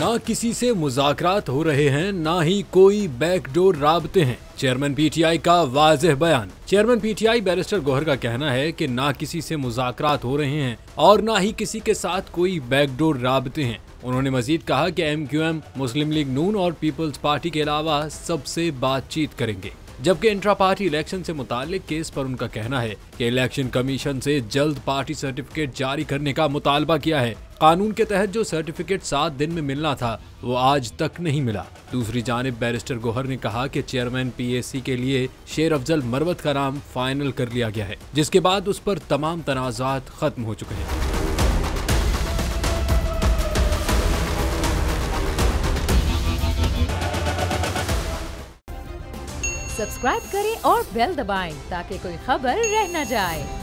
ना किसी से मुज़ाकरात हो रहे हैं, ना ही कोई बैकडोर राबते हैं। चेयरमैन पीटीआई का वाज़ेह बयान। चेयरमैन पीटीआई बैरिस्टर गौहर का कहना है कि ना किसी से मुज़ाकरात हो रहे हैं और ना ही किसी के साथ कोई बैकडोर राबते हैं। उन्होंने मजीद कहा कि MQM, मुस्लिम लीग नून और पीपल्स पार्टी के अलावा सबसे बातचीत करेंगे। जबकि इंट्रा पार्टी इलेक्शन से मुतालिक केस पर उनका कहना है कि इलेक्शन कमीशन से जल्द पार्टी सर्टिफिकेट जारी करने का मुतालबा किया है। कानून के तहत जो सर्टिफिकेट 7 दिन में मिलना था वो आज तक नहीं मिला। दूसरी जानिब बैरिस्टर गौहर ने कहा कि चेयरमैन PAC के लिए शेर अफजल मरवत का नाम फाइनल कर लिया गया है, जिसके बाद उस पर तमाम तनाज़ात खत्म हो चुके हैं। सब्सक्राइब करें और बेल दबाएं ताकि कोई खबर रह न जाए।